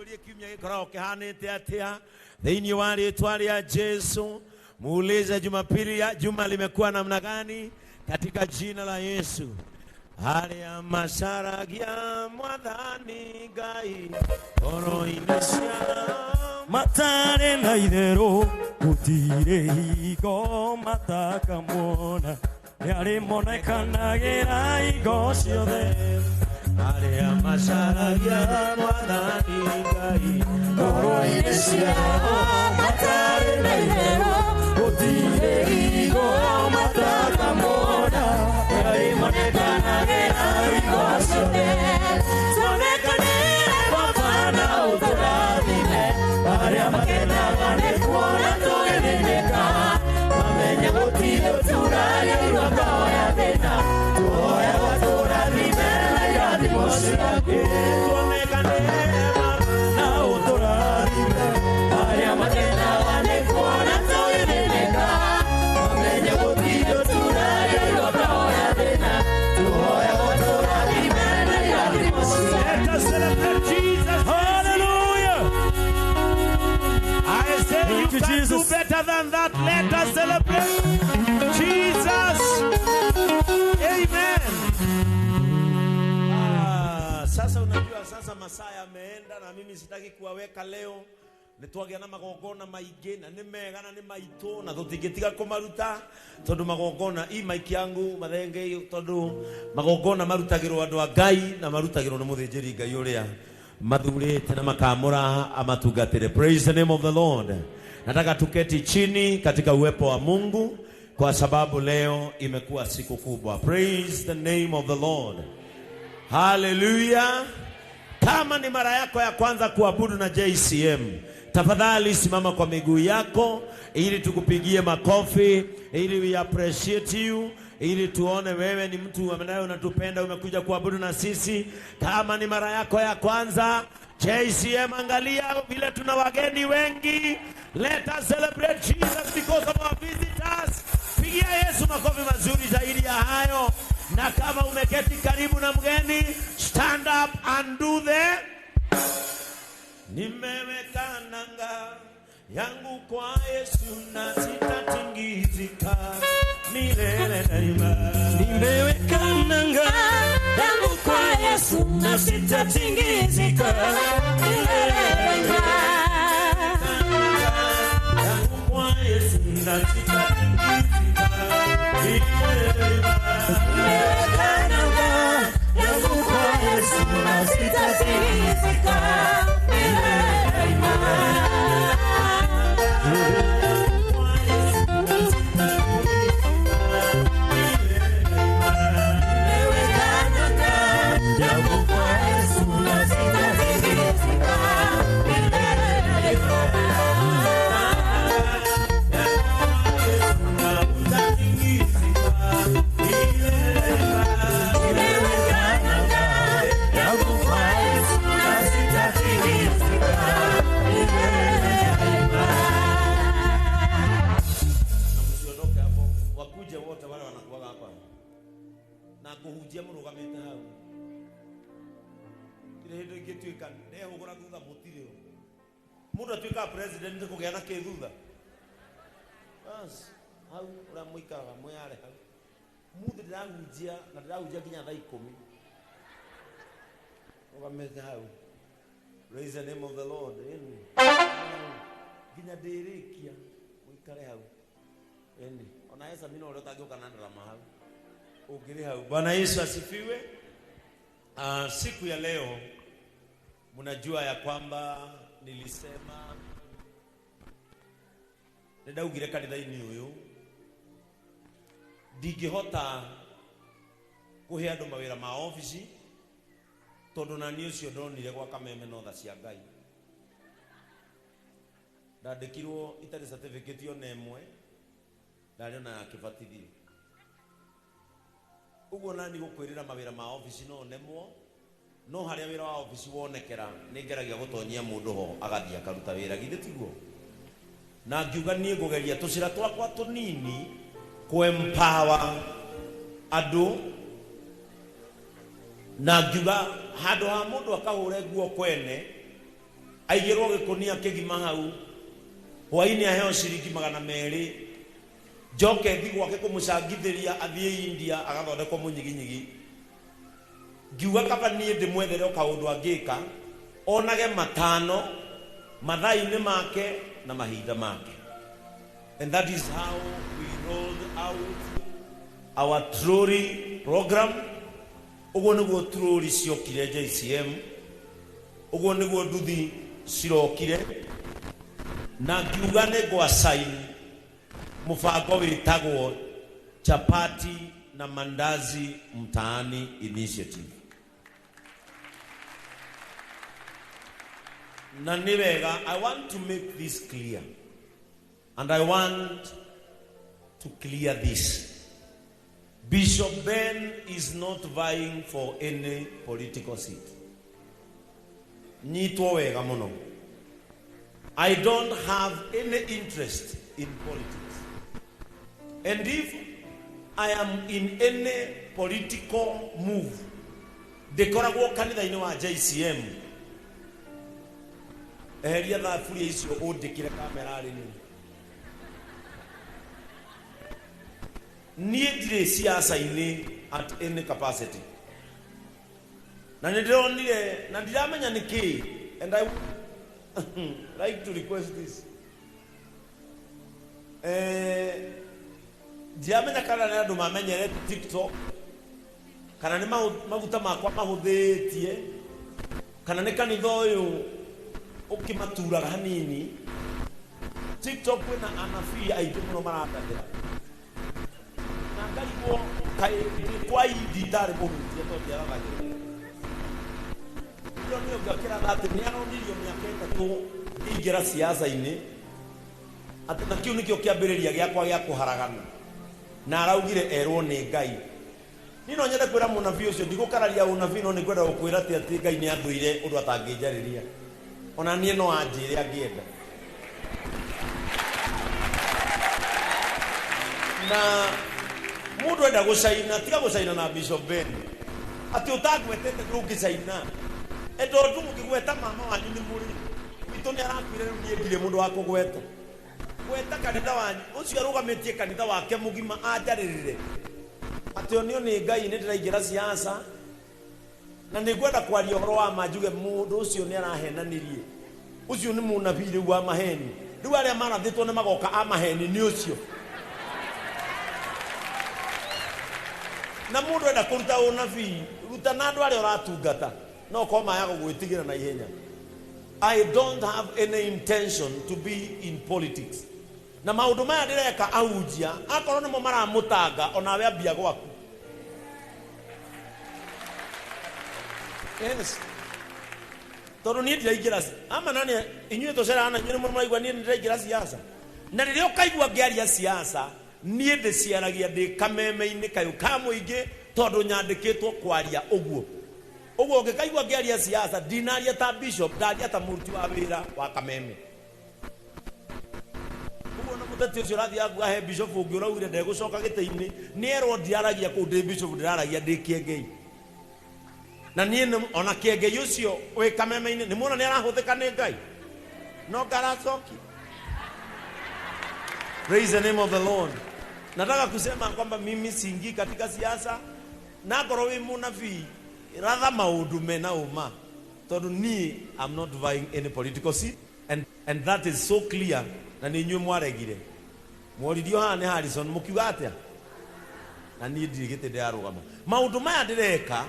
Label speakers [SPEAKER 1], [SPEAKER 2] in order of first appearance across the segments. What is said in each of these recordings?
[SPEAKER 1] Tuurie kiumia gikoragwo kihanite atia thiini wa ritwa ria Jesu. Muulize Jumapili ya juma limekuwa namna gani katika jina la Yesu. Haria masaragia mwathani Ngai oro-ini cia
[SPEAKER 2] matare na itherũ gũtirĩ hingo matakamwona nĩarĩ monekanagĩra hingo ciothe.
[SPEAKER 1] Haria masaragia mwathani Ngai
[SPEAKER 2] oro-ini ciao matare na itherũ gũtirĩ hingo matakamwona nĩarĩ monekanagĩra hingo ciothe. Tuonekanĩre kwa Bwana ũtũrathime arĩa makenaga nĩ kuona tũgĩthĩnĩka mamenye gũtirĩ ũtũragĩrwo ngao ya thĩna tuoya ũtũrathime na irathimo ciake. Tuonekanĩre na ũtũrathime arĩa makenaga nĩ kuona tũgĩthĩnĩka mamenye gũtirĩ ũtũragĩrwo ngao ya thĩna tuoya ũtũrathime na irathimo ciake.
[SPEAKER 1] Let us celebrate Jesus.
[SPEAKER 2] Hallelujah.
[SPEAKER 1] I say you
[SPEAKER 2] Thank you,
[SPEAKER 1] can
[SPEAKER 2] Jesus.
[SPEAKER 1] do better than that. Let us celebrate Jesus. Amen. Sasa unajua sasa masaa yameenda na mimi sitaki kuwaweka leo. Nitwagia na magongona maingi na ni mega na ni maito na tutingitiga kumaruta tondu magongona i maiki yangu mathenge tondu magongona marutagirwo andu a Ngai na marutagirwo ni muthinjiri Ngai uria mathurite na makamura amatungatire. Praise the name of the Lord. Nataka tuketi chini katika uwepo wa Mungu kwa sababu leo imekuwa siku kubwa. Praise the name of the Lord. Hallelujah. Kama ni mara yako ya kwanza kuabudu na JCM, tafadhali simama kwa miguu yako ili tukupigie makofi, ili we appreciate you, ili tuone wewe ni mtu ambaye unatupenda, umekuja kuabudu na sisi. Kama ni mara yako ya kwanza, JCM, angalia vile tuna wageni wengi. Let us celebrate Jesus because of our visitors. Pigia Yesu makofi mazuri zaidi ya hayo. Na kama umeketi karibu na mgeni, stand up and do the nimeweka nanga yangu kwa Yesu na sitatingizika milele daima.
[SPEAKER 2] Nimeweka nanga yangu kwa Yesu na sitatingizika milele daima.
[SPEAKER 1] Yangu kwa Yesu na sitatingizika milele daima.
[SPEAKER 2] Nimeweka nanga yangu kwa Yesu na sitatingizika milele daima.
[SPEAKER 1] Kuhujia murugamite hau kile hindu ingituika neho gura thutha mutire mundu atuika president kugia na kithutha bas hau ura muikaga muyare hau mundu ndirahujia na ndirahujia nginya thaa 10 rugamite hau. Praise the name of the Lord. Nginya ndirikia muikare hau eni ona esa mino ule utageuka na ndarama hau. Bwana Yesu asifiwe. Siku ya leo mnajua ya kwamba nilisema ndaugire kanitha-ini uyu ndingihota kuhe andu mawira ma office tondu nani ucio ndonire gwa kameme notha cia Ngai ndandikirwo itari certificate yo nemwe ndariona kibatithio ugo nani gukwirira mawira ma office no nemwo no haria wira wa office wonekera ningeragia gutonyia mundu ho agathia akaruta wira githe tiguo na ngiuga nie ngugeria tucira twakwa tunini kuempower andu na ngiuga handu ha mundu akahure guo kwene aigirwo gikunia kigima hau hwaini aheo ciringi 200 njoke thi gwake kumucangithiria athie India agathondekwo munyiginyigi ngiuga kaba nie ndimwethere kaundu angika onage matano mathaini make na mahinda make. And that is how we rolled out our Trori program. Ugo niguo Trori ciokire JCM, ugo niguo nduthi cirokire, na ngiuga nĩgwa sign mũbango wĩtagwo chapati na mandazi mtaani initiative. Na nĩ wega, I want to make this clear, and I want to clear this. Bishop Ben is not vying for any political seat. Nyitwo wega muno. I don't have any interest in politics. And if I am in any political move, dekoragwo kanitha-inĩ wa JCM, eheria thaburia icio ũndĩkĩre kamera rĩnĩ. Niĩ ndirĩ siasa-inĩ at any capacity. Na nĩndĩronire, na ndiramenya nĩkĩ, and I would like to request this. Ndiramenya kana nĩ andũ mamenyerete TikTok, kana nĩ maguta makwa mahũthĩtie, kana nĩ kanitha ũyũ ukimaturaga hanini. TikTok wena anabii aingĩ mũno maratatĩra. Na ngarigwo kaĩ kwa idi ndarĩ mũhutia tondũ yaragagĩra. Ndio nĩ ngakĩra atĩ nĩ aronirio mĩaka 3 ingĩra siasa-inĩ. Atĩ na kĩu nĩkĩo kĩambĩrĩria gĩakwa gĩa kũharagana. Na araugire erwo nĩ Ngai. Niĩ no nyende kwĩra mũnabii ũcio ndigũkararia ũnabii no nĩ kwenda gũkwĩra atĩ Ngai nĩ athũire ũndũ atangĩnjarĩria. Ona niĩ no anjĩre angĩenda. Na mũndũ enda gũcaina, tiga gũcaina na Bishop Ben. Atĩ ũtagwetete ndũngĩcaina. Endo tu mũkĩgweta mama wanyu nĩ mũrĩ. Itũ nĩ arakwĩra rĩu niĩ ndirĩ mũndũ wa kũgweta. Gweta kanitha wanyu, ũcio arũgamĩtie kanitha wake mũgima anjarĩrĩre. Atĩ onio nĩ Ngai nĩ ndĩraingĩra siasa. Na nĩngwenda kwaria ũhoro wa manjuge mũndũ ũcio nĩ arahenanirie. Ũcio nĩ mũnabii rĩu wa maheni. Rĩu arĩa marathĩtwo nĩ magoka a maheni nĩ ũcio. Na mũndũ enda kũruta ũnabii, ruta na andũ arĩa ũratungata. No koma ya gũgwĩtigĩra na ihenya. I don't have any intention to be in politics. Na maũndũ maya ndĩreka ahunjia, akorwo nĩmo maramũtanga onawe ambia gwaku. Yes. Tondũ niĩ ndĩraingĩra ama nani inyuĩ tũcerana inyuĩ nĩ mũraigua niĩ ndĩraingĩra siasa. Na rĩrĩa ũkaigua ngĩaria siasa, niĩ ndĩciaragia ndĩ kameme-inĩ kayũ ka mũingĩ tondũ nyandĩkĩtwo kwaria ũguo. Ũguo ũngĩkaigua ngĩaria siasa, ndinaria ta bishop, ndaria ta mũruti wa wĩra wa kameme. Ũguo na mũteti ũcio ũrathiĩ ahe bishop ũngĩ ũraugire ndegũcoka gĩtĩ-inĩ, nĩerwo ndiaragia kũu ndĩ bishop, ndĩraragia ndĩ kĩengei. Na niĩ ona kĩengei ũcio wĩ kameme-inĩ nĩ muona nĩ arahũthĩka nĩ Ngai. No ngaracoki. Praise the name of the Lord. Nataka kusema kwamba mimi siingii katika siasa, na ngoro wĩ mũnabii rather maũndũ mena ũma. Tondũ niĩ I'm not vying any political seat, and that is so clear. Na nĩ inyuĩ mwaregire. Mworirio haha nĩ Harrison mũkiuga atĩa? Na niĩ ndirĩ gĩtĩ ndĩrarũgama. Maũndũ maya ndireka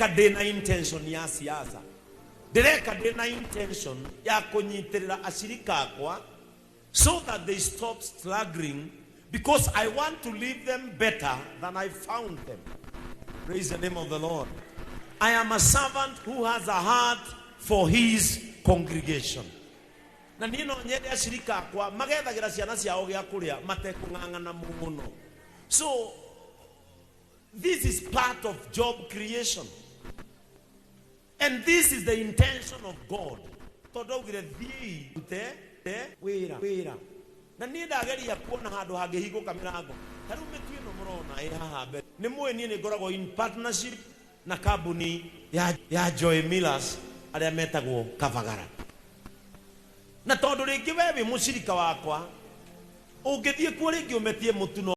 [SPEAKER 1] ndĩna intention ya siasa. Ndireka ndĩna intention ya kũnyitĩrĩra acirika akwa so that they stop struggling, because I want to leave them better than I found them. Praise the name of the Lord. I am a servant who has a heart for his congregation. Na niĩ no nyende acirika akwa magethagĩra ciana ciao gĩa kũrĩa matekũng'ang'ana mũno. So this is part of job creation. And this is the intention of God. Tondũ augire thiĩ wĩra. Na niĩ ndageria kuona handũ hangĩhingũka mĩrango. Ta rĩu mĩtu ĩno mũrona haha mbere. Nĩ mũĩ niĩ nĩ ngoragwo in partnership na kambuni ya Joy Millers arĩa metagwo Kavagara. na tondu ringi wewe mushirika wakwa ungithie kuo ringi umetie mutuno